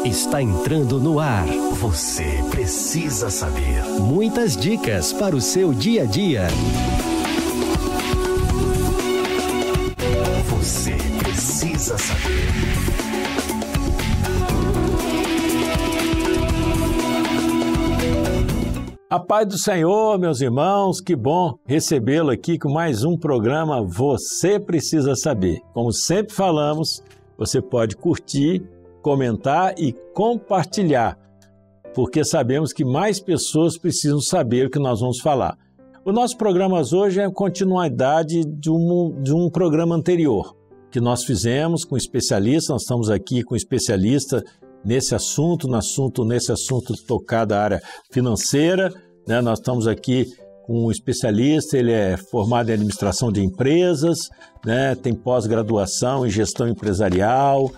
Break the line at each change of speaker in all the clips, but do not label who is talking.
Está entrando no ar. Você precisa saber. Muitas dicas para o seu dia a dia. Você precisa saber.
A paz do Senhor, meus irmãos, que bom recebê-lo aqui com mais um programa Você Precisa Saber. Como sempre falamos, você pode curtir, comentar e compartilhar, porque sabemos que mais pessoas precisam saber o que nós vamos falar. O nosso programa hoje é a continuidade de um programa anterior, que nós fizemos com especialistas. Nós estamos aqui com especialista nesse assunto tocado à área financeira, né? Nós estamos aqui com um especialista, ele é formado em administração de empresas, né? Tem pós-graduação em gestão empresarial,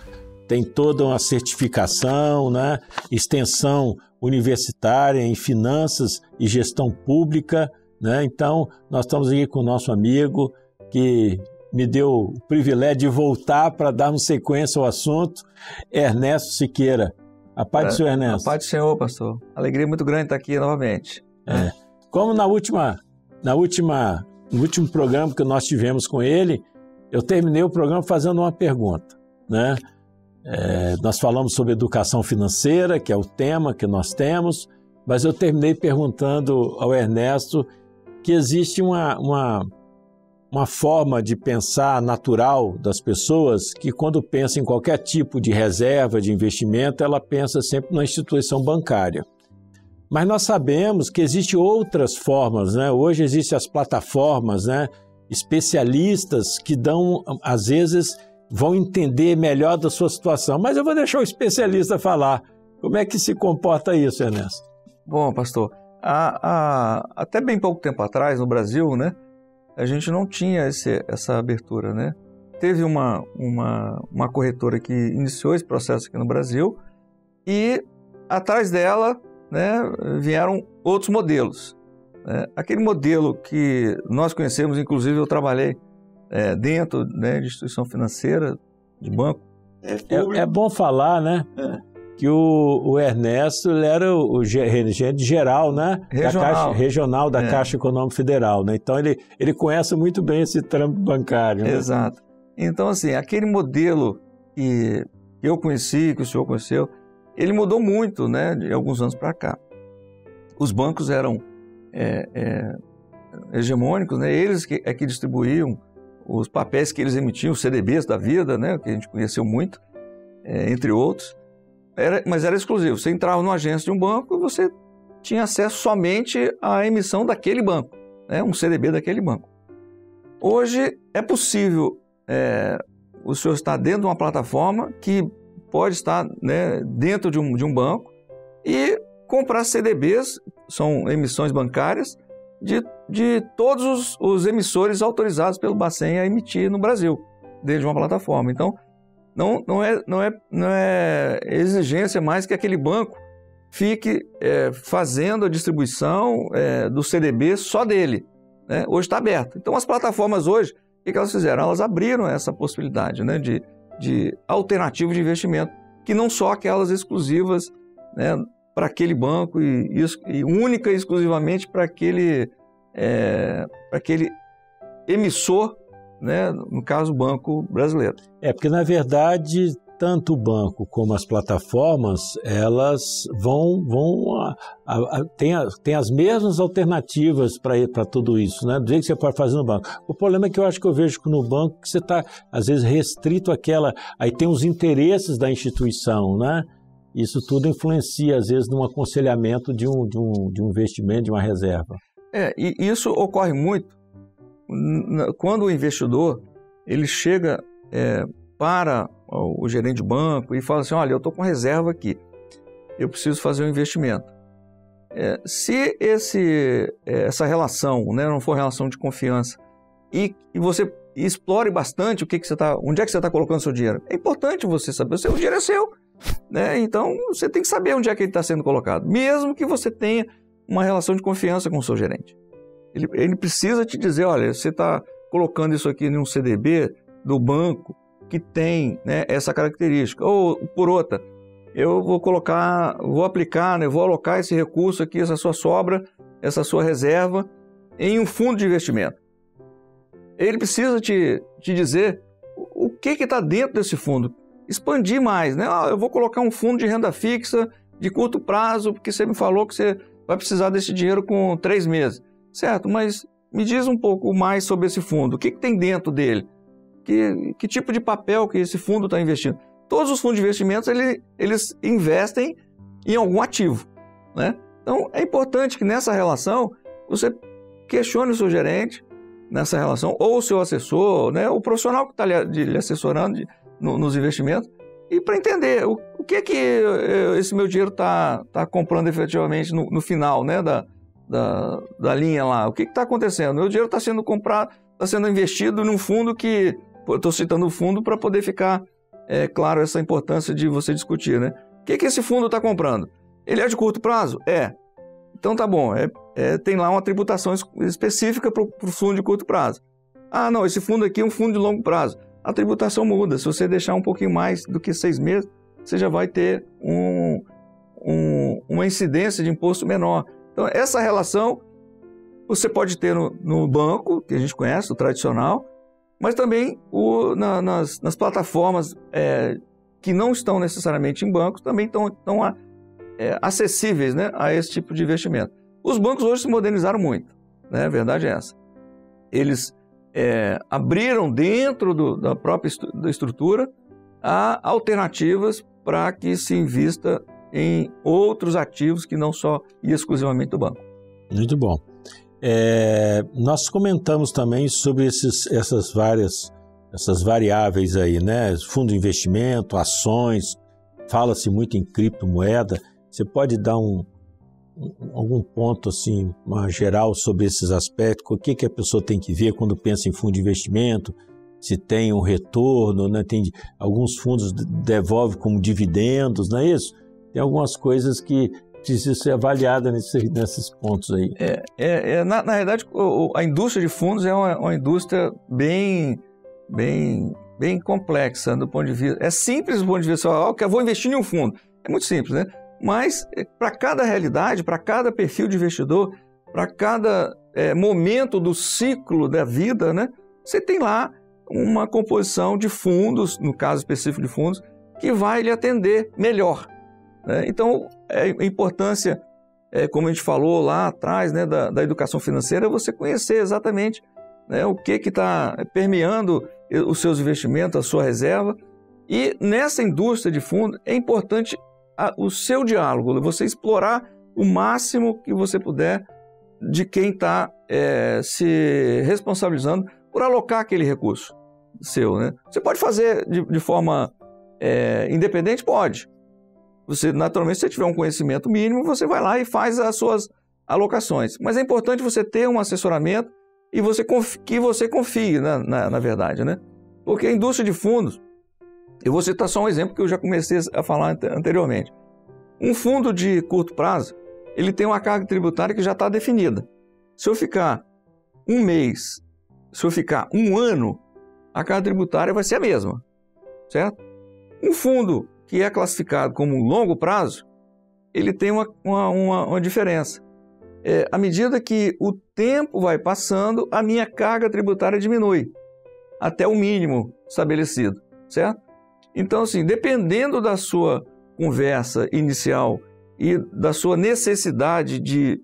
tem toda uma certificação, né? Extensão universitária em finanças e gestão pública, né? Então, nós estamos aqui com o nosso amigo que me deu o privilégio de voltar para darmos sequência ao assunto, Ernesto Siqueira. A paz do Senhor, Ernesto.
A paz do Senhor, pastor. Alegria muito grande estar aqui novamente.
Como no último programa que nós tivemos com ele, eu terminei o programa fazendo uma pergunta, né? Nós falamos sobre educação financeira, que é o tema que nós temos, mas eu terminei perguntando ao Ernesto que existe uma forma de pensar natural das pessoas que, quando pensa em qualquer tipo de reserva, de investimento, ela pensa sempre na instituição bancária. Mas nós sabemos que existem outras formas, né? Hoje existem as plataformas, né? Especialistas que às vezes, vão entender melhor da sua situação. Mas eu vou deixar o especialista falar. Como é que se comporta isso, Ernesto?
Bom, pastor, até bem pouco tempo atrás, no Brasil, né, a gente não tinha essa abertura, né? Teve uma corretora que iniciou esse processo aqui no Brasil e, atrás dela, né, vieram outros modelos. Aquele modelo que nós conhecemos, inclusive eu trabalhei dentro, né, de instituição financeira, de banco.
É bom falar, né? Que o Ernesto ele era o gerente geral, né? Regional da Caixa Econômica Federal, né? Então ele conhece muito bem esse trâmite bancário. Né?
Exato. Então, assim, aquele modelo que eu conheci, que o senhor conheceu, ele mudou muito, né, de alguns anos para cá. Os bancos eram hegemônicos, né? Eles que distribuíam os papéis que eles emitiam, os CDBs da vida, né, que a gente conheceu muito, entre outros, mas era exclusivo. Você entrava numa agência de um banco e você tinha acesso somente à emissão daquele banco, né, um CDB daquele banco. Hoje é possível o senhor estar dentro de uma plataforma que pode estar, né, dentro de um banco e comprar CDBs, são emissões bancárias, de todos os emissores autorizados pelo Bacen a emitir no Brasil, dentro de uma plataforma. Então, não é exigência mais que aquele banco fique fazendo a distribuição do CDB só dele, né? Hoje está aberto. Então, as plataformas hoje, o que elas fizeram? Elas abriram essa possibilidade, né, de alternativa de investimento, que não só aquelas exclusivas, né, para aquele banco e única e exclusivamente para aquele emissor, né, no caso o Banco Brasileiro.
Porque na verdade tanto o banco como as plataformas, elas tem as mesmas alternativas para tudo isso, né? Do jeito que você pode fazer no banco. O problema é que eu vejo que no banco que você está às vezes restrito àquela, aí tem os interesses da instituição, né? Isso tudo influencia, às vezes, no aconselhamento de um investimento, de uma reserva.
E isso ocorre muito quando o investidor ele chega para o gerente de banco e fala assim, olha, eu estou com reserva aqui, eu preciso fazer um investimento. Se essa relação, né, não for relação de confiança e você explore bastante onde é que você está colocando o seu dinheiro, é importante você saber, o seu dinheiro é seu. Né? Então, você tem que saber onde é que ele está sendo colocado, mesmo que você tenha uma relação de confiança com o seu gerente. Ele precisa te dizer, olha, você está colocando isso aqui em um CDB do banco que tem, né, essa característica. Ou, por outra, eu vou aplicar, né, vou alocar esse recurso aqui, essa sua sobra, essa sua reserva, em um fundo de investimento. Ele precisa te dizer o que está dentro desse fundo. Expandir mais, né? Eu vou colocar um fundo de renda fixa de curto prazo, porque você me falou que você vai precisar desse dinheiro com 3 meses. Certo, mas me diz um pouco mais sobre esse fundo. O que tem dentro dele? Que tipo de papel que esse fundo está investindo? Todos os fundos de investimentos, eles investem em algum ativo, né? Então, é importante que nessa relação, você questione o seu gerente nessa relação, ou o seu assessor, né? O profissional que está lhe assessorando nos investimentos, e para entender o que é que esse meu dinheiro está comprando efetivamente no final, né? Da linha lá. O que está acontecendo? Meu dinheiro está sendo comprado, está sendo investido num fundo que... Estou citando o fundo para poder ficar claro essa importância de você discutir, né? O que esse fundo está comprando? Ele é de curto prazo? É. Então tá bom, tem lá uma tributação específica para o fundo de curto prazo. Ah, não, esse fundo aqui é um fundo de longo prazo. A tributação muda. Se você deixar um pouquinho mais do que 6 meses, você já vai ter uma incidência de imposto menor. Então, essa relação você pode ter no banco, que a gente conhece, o tradicional, mas também nas plataformas que não estão necessariamente em bancos, também estão acessíveis, né, a esse tipo de investimento. Os bancos hoje se modernizaram muito, né? A verdade é essa. Eles abriram dentro da própria estrutura alternativas para que se invista em outros ativos que não só e exclusivamente do banco.
Muito bom. Nós comentamos também sobre essas variáveis aí, né? Fundo de investimento, ações, fala-se muito em criptomoeda. Você pode dar algum ponto assim, geral sobre esses aspectos? O que a pessoa tem que ver quando pensa em fundo de investimento? Se tem um retorno, né? Tem alguns fundos devolvem como dividendos, não é isso? Tem algumas coisas que precisa ser avaliada nesses pontos aí.
Na realidade, a indústria de fundos é uma indústria bem complexa do ponto de vista... É simples do ponto de vista, eu vou investir em um fundo. É muito simples, né? Mas para cada realidade, para cada perfil de investidor, para cada momento do ciclo da vida, né? Você tem lá uma composição de fundos, no caso específico de fundos, que vai lhe atender melhor. Então, a importância, como a gente falou lá atrás, né, da educação financeira, é você conhecer exatamente, né, o que está permeando os seus investimentos, a sua reserva. E nessa indústria de fundo é importante o seu diálogo, você explorar o máximo que você puder de quem está se responsabilizando por alocar aquele recurso seu, né? Você pode fazer de forma independente? Pode. Naturalmente, se você tiver um conhecimento mínimo, você vai lá e faz as suas alocações. Mas é importante você ter um assessoramento e que você confie, na verdade, né? Porque a indústria de fundos, eu vou citar só um exemplo que eu já comecei a falar anteriormente. Um fundo de curto prazo, ele tem uma carga tributária que já está definida. Se eu ficar um mês, se eu ficar um ano, a carga tributária vai ser a mesma, certo? Um fundo que é classificado como longo prazo, ele tem uma diferença. À medida que o tempo vai passando, a minha carga tributária diminui até o mínimo estabelecido, certo? Então, assim, dependendo da sua conversa inicial e da sua necessidade de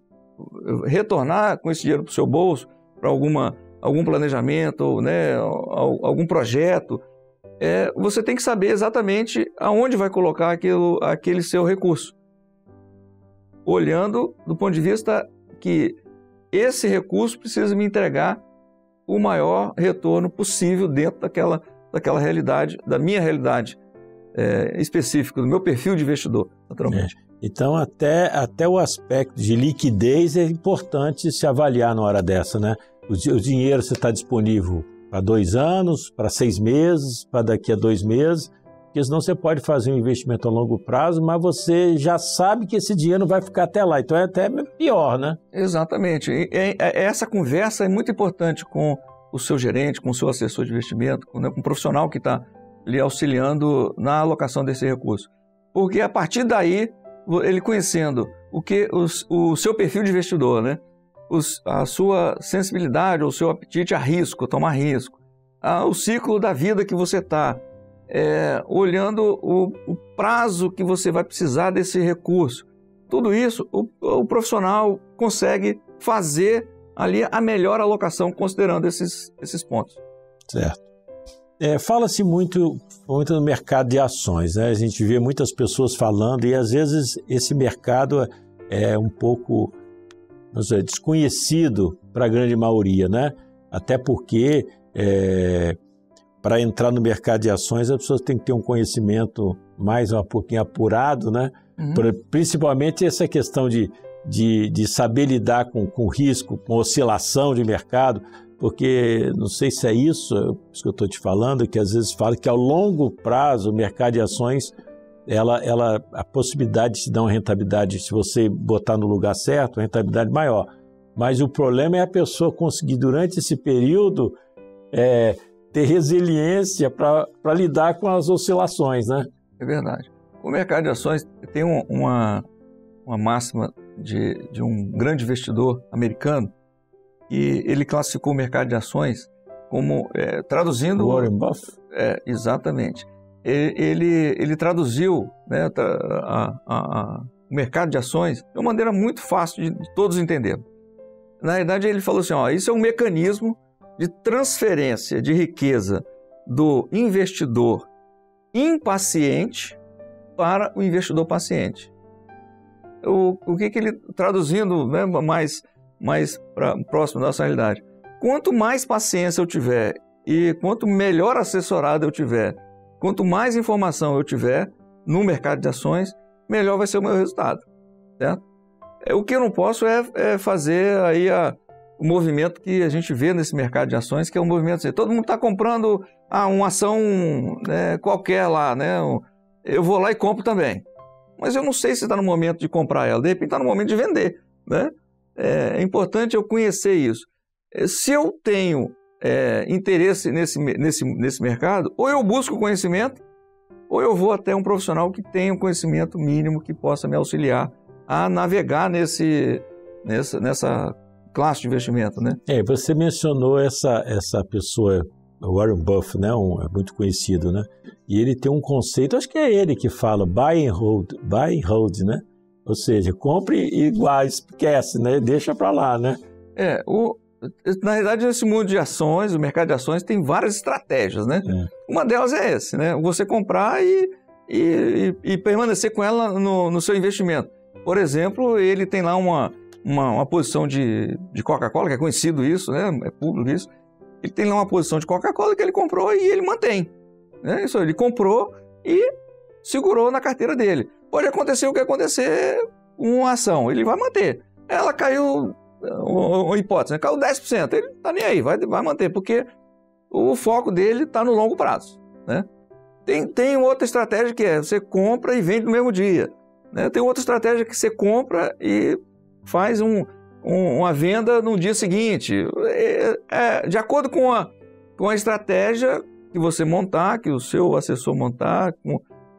retornar com esse dinheiro para o seu bolso, para algum planejamento, né, algum projeto, você tem que saber exatamente aonde vai colocar aquele seu recurso. Olhando do ponto de vista que esse recurso precisa me entregar o maior retorno possível dentro daquela realidade, da minha realidade específica, do meu perfil de investidor, naturalmente.
Então, até o aspecto de liquidez é importante se avaliar na hora dessa, né? O dinheiro você está disponível para 2 anos, para 6 meses, para daqui a 2 meses, porque senão você pode fazer um investimento a longo prazo, mas você já sabe que esse dinheiro vai ficar até lá, então é até pior, né?
Exatamente. Essa conversa é muito importante com o seu gerente, com o seu assessor de investimento, com um profissional que está lhe auxiliando na alocação desse recurso. Porque a partir daí, ele conhecendo o seu perfil de investidor, né? A sua sensibilidade, o seu apetite a risco, tomar risco, o ciclo da vida que você está, olhando o prazo que você vai precisar desse recurso. Tudo isso, o profissional consegue fazer ali a melhor alocação, considerando esses pontos.
Certo. Fala-se muito no mercado de ações, né? A gente vê muitas pessoas falando e às vezes esse mercado é um pouco, não sei, desconhecido para a grande maioria, né? Até porque para entrar no mercado de ações as pessoas têm que ter um conhecimento mais um pouquinho apurado, né? Uhum. Principalmente essa questão de saber lidar com risco, com oscilação de mercado, porque não sei se é isso que eu estou te falando, que às vezes fala que ao longo prazo o mercado de ações, a possibilidade de se dar uma rentabilidade, se você botar no lugar certo, uma rentabilidade maior. Mas o problema é a pessoa conseguir durante esse período ter resiliência para lidar com as oscilações, né?
É verdade. O mercado de ações tem uma máxima de um grande investidor americano, e ele classificou o mercado de ações como, traduzindo...
Warren Buffett?
Exatamente. Ele traduziu, né, o mercado de ações de uma maneira muito fácil de todos entenderem. Na verdade, ele falou assim, isso é um mecanismo de transferência de riqueza do investidor impaciente para o investidor paciente. O que ele, traduzindo, né, mais próximo da nossa realidade, quanto mais paciência eu tiver e quanto melhor assessorado eu tiver, quanto mais informação eu tiver no mercado de ações, melhor vai ser o meu resultado, certo? O que eu não posso é fazer aí o movimento que a gente vê nesse mercado de ações, que é um movimento assim, todo mundo está comprando uma ação, né, qualquer lá, né? Eu vou lá e compro também. Mas eu não sei se está no momento de comprar ela, de repente está no momento de vender, né? É importante eu conhecer isso. Se eu tenho interesse nesse mercado, ou eu busco conhecimento, ou eu vou até um profissional que tenha um conhecimento mínimo que possa me auxiliar a navegar nessa classe de investimento, né?
Você mencionou essa pessoa, Warren Buffett, né? É muito conhecido, né? E ele tem um conceito, acho que é ele que fala buy and hold, né? Ou seja, compre e esquece, né? Deixa para lá, né?
Na verdade, nesse mundo de ações, o mercado de ações tem várias estratégias, né? Uma delas é essa, né? Você comprar e permanecer com ela no seu investimento. Por exemplo, ele tem lá uma posição de Coca-Cola, que é conhecido isso, né? É público isso. Ele tem lá uma posição de Coca-Cola que ele comprou e ele mantém. Né? Isso, ele comprou e segurou na carteira dele. Pode acontecer o que acontecer uma ação, ele vai manter. Ela caiu, uma hipótese, né? Caiu 10%, ele tá nem aí, vai manter, porque o foco dele está no longo prazo. Né? Tem outra estratégia que você compra e vende no mesmo dia. Né? Tem outra estratégia que você compra e faz uma venda no dia seguinte. De acordo com a estratégia que você montar, que o seu assessor montar,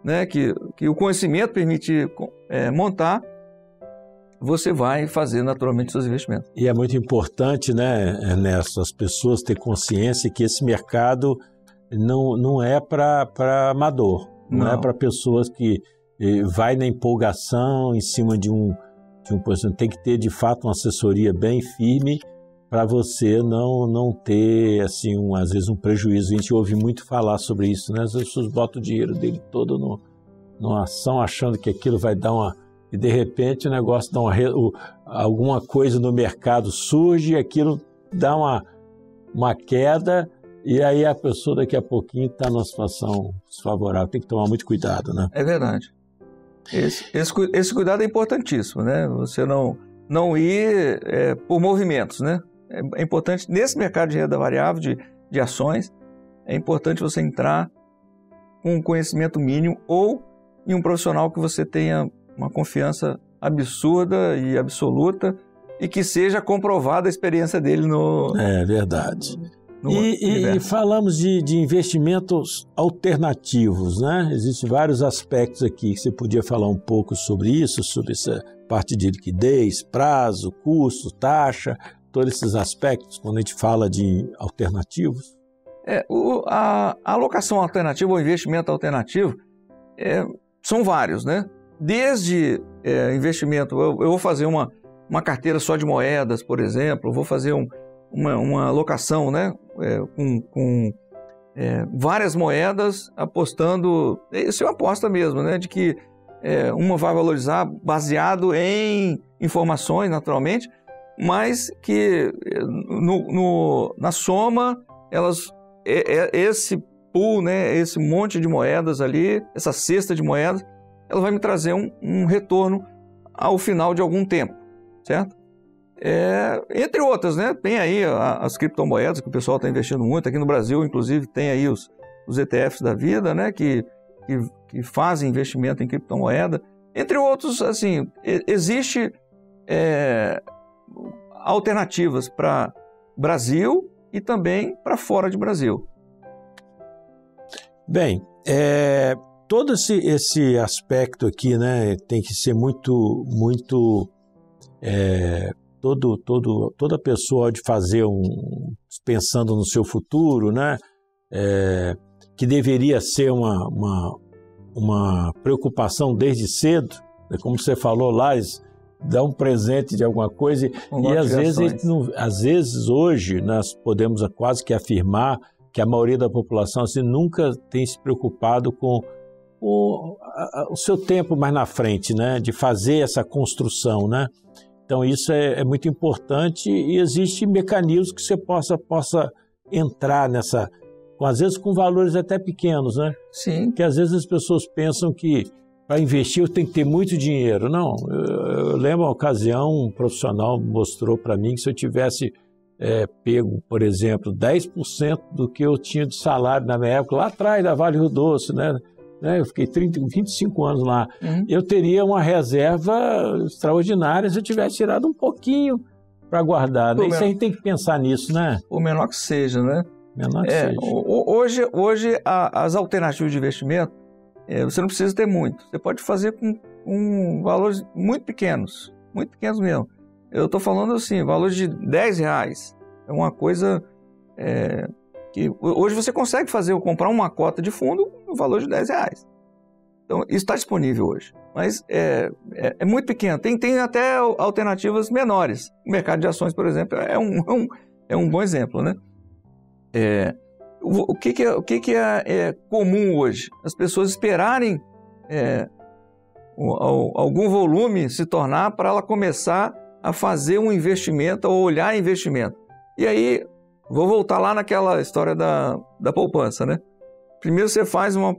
né, que o conhecimento permitir montar, você vai fazer naturalmente seus investimentos.
E é muito importante, né, Ernesto, as pessoas terem consciência que esse mercado não é para amador, não é para pessoas que vai na empolgação em cima de um tem que ter de fato uma assessoria bem firme para você não ter assim às vezes um prejuízo. A gente ouve muito falar sobre isso, né? As pessoas botam o dinheiro dele todo numa ação achando que aquilo vai dar e de repente o negócio dá alguma coisa no mercado surge e aquilo dá uma queda e aí a pessoa daqui a pouquinho está numa situação desfavorável. Tem que tomar muito cuidado, né?
É verdade. Esse cuidado é importantíssimo, né? Você não ir por movimentos, né? É importante, nesse mercado de renda variável, de ações, é importante você entrar com um conhecimento mínimo ou em um profissional que você tenha uma confiança absurda e absoluta e que seja comprovada a experiência dele
É verdade. E falamos de investimentos alternativos, né? Existem vários aspectos aqui que você podia falar um pouco sobre isso, sobre essa parte de liquidez, prazo, custo, taxa, todos esses aspectos, quando a gente fala de alternativos.
A alocação alternativa ou investimento alternativo são vários, né? Desde investimento, eu vou fazer uma carteira só de moedas, por exemplo, eu vou fazer uma alocação, né? Com várias moedas apostando, isso é uma aposta mesmo, né? De que uma vai valorizar baseado em informações, naturalmente, mas que na soma, esse pool, né? Esse monte de moedas ali, essa cesta de moedas, ela vai me trazer um retorno ao final de algum tempo, certo? Entre outras, né? Tem aí as criptomoedas que o pessoal está investindo muito. Aqui no Brasil, inclusive, tem aí os ETFs da vida, né? Que fazem investimento em criptomoeda. Entre outros, assim, existe alternativas para Brasil e também para fora de Brasil.
Bem, todo esse aspecto aqui, né? Tem que ser muito toda pessoa de fazer pensando no seu futuro, né? Que deveria ser uma preocupação desde cedo, como você falou lá, dá um presente de alguma coisa e às vezes hoje nós podemos quase que afirmar que a maioria da população assim, nunca tem se preocupado com o seu tempo mais na frente, né? De fazer essa construção, né? Então isso é muito importante e existem mecanismos que você possa entrar nessa, às vezes com valores até pequenos, né?
Sim.
Que às vezes as pessoas pensam que para investir eu tenho que ter muito dinheiro. Não, eu lembro uma ocasião, um profissional mostrou para mim que se eu tivesse pego, por exemplo, 10% do que eu tinha de salário na minha época, lá atrás da Vale Rio Doce, né? Eu fiquei 25 anos lá. Eu teria uma reserva extraordinária se eu tivesse tirado um pouquinho para guardar. Isso a gente tem que pensar nisso, né?
O menor que seja, né?
Menor que seja.
Hoje as alternativas de investimento, você não precisa ter muito. Você pode fazer com valores muito pequenos mesmo. Eu estou falando assim, valores de R$10. É uma coisa que hoje você consegue comprar uma cota de fundo no valor de R$10. Então, isso está disponível hoje. Mas é muito pequeno. Tem até alternativas menores. O mercado de ações, por exemplo, é um bom exemplo, né? O que é comum hoje? As pessoas esperarem algum volume se tornar para ela começar a fazer um investimento ou olhar investimento. E aí, vou voltar lá naquela história da poupança, né? Primeiro você faz uma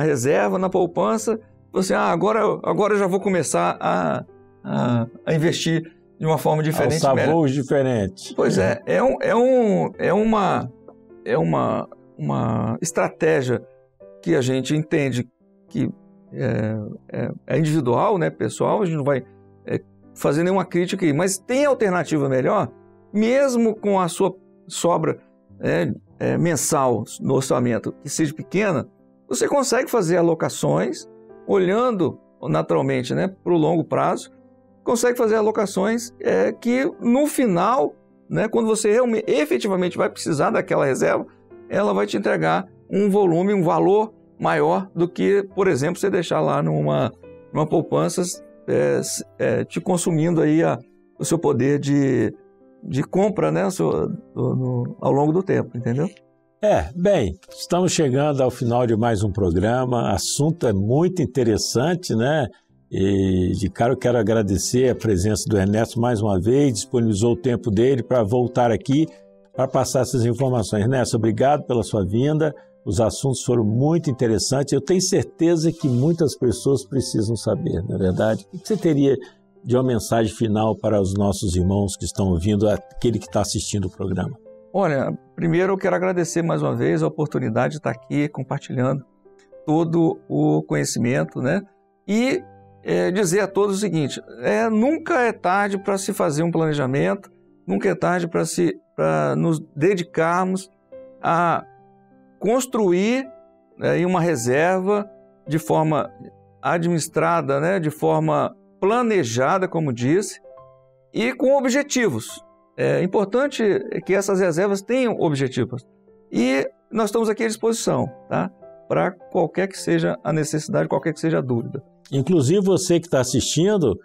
reserva na poupança, você, agora eu já vou começar a investir de uma forma diferente.
Sabores diferentes.
Pois é uma estratégia que a gente entende que é individual, né, pessoal, a gente não vai fazer nenhuma crítica aí, mas tem alternativa melhor, mesmo com a sua sobra mensal no orçamento que seja pequena, você consegue fazer alocações olhando naturalmente, né, para o longo prazo, consegue fazer alocações que no final, né, quando você efetivamente vai precisar daquela reserva, ela vai te entregar um volume, um valor maior do que, por exemplo, você deixar lá numa poupança te consumindo aí o seu poder de compra, né, ao longo do tempo, entendeu?
Bem, estamos chegando ao final de mais um programa, o assunto é muito interessante, né? E de cara eu quero agradecer a presença do Ernesto mais uma vez, disponibilizou o tempo dele para voltar aqui para passar essas informações. Ernesto, obrigado pela sua vinda, os assuntos foram muito interessantes, eu tenho certeza que muitas pessoas precisam saber, não é verdade? O que você teria de uma mensagem final para os nossos irmãos que estão ouvindo, aquele que está assistindo o programa?
Olha, primeiro eu quero agradecer mais uma vez a oportunidade de estar aqui compartilhando todo o conhecimento, né? E dizer a todos o seguinte, nunca é tarde para se fazer um planejamento, nunca é tarde para nos dedicarmos a construir uma reserva de forma administrada, né, de forma planejada, como disse, e com objetivos. É importante que essas reservas tenham objetivos. E nós estamos aqui à disposição, tá? Para qualquer que seja a necessidade, qualquer que seja a dúvida.
Inclusive você que está assistindo,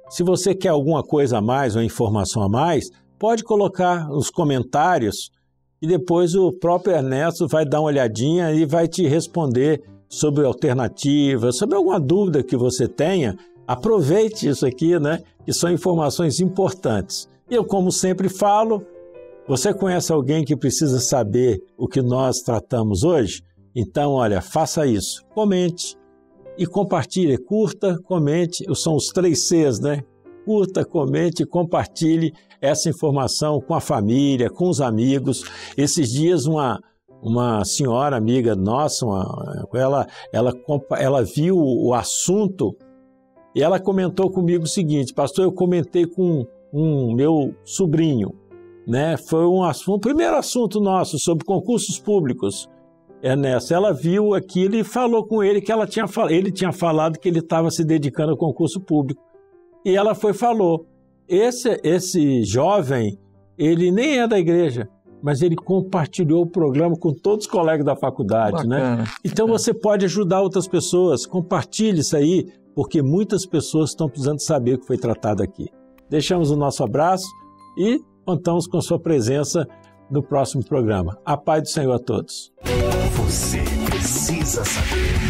se você quer alguma coisa a mais ou informação a mais, pode colocar nos comentários e depois o próprio Ernesto vai dar uma olhadinha e vai te responder sobre alternativas, sobre alguma dúvida que você tenha. Aproveite isso aqui, né? Que são informações importantes. E eu, como sempre falo, você conhece alguém que precisa saber o que nós tratamos hoje? Então, olha, faça isso. Comente e compartilhe. Curta, comente. São os 3 Cs, né? Curta, comente e compartilhe essa informação com a família, com os amigos. Esses dias, uma senhora amiga nossa, ela viu o assunto e ela comentou comigo o seguinte: pastor, eu comentei com um meu sobrinho, né? Foi um primeiro assunto nosso sobre concursos públicos. Ernesto, ela viu aquilo e falou com ele que ele tinha falado que ele estava se dedicando ao concurso público. E ela falou, esse jovem, ele nem é da igreja, mas ele compartilhou o programa com todos os colegas da faculdade, né? Então você pode ajudar outras pessoas, compartilhe isso aí, porque muitas pessoas estão precisando saber o que foi tratado aqui. Deixamos o nosso abraço e contamos com sua presença no próximo programa. A paz do Senhor a todos.
Você precisa saber.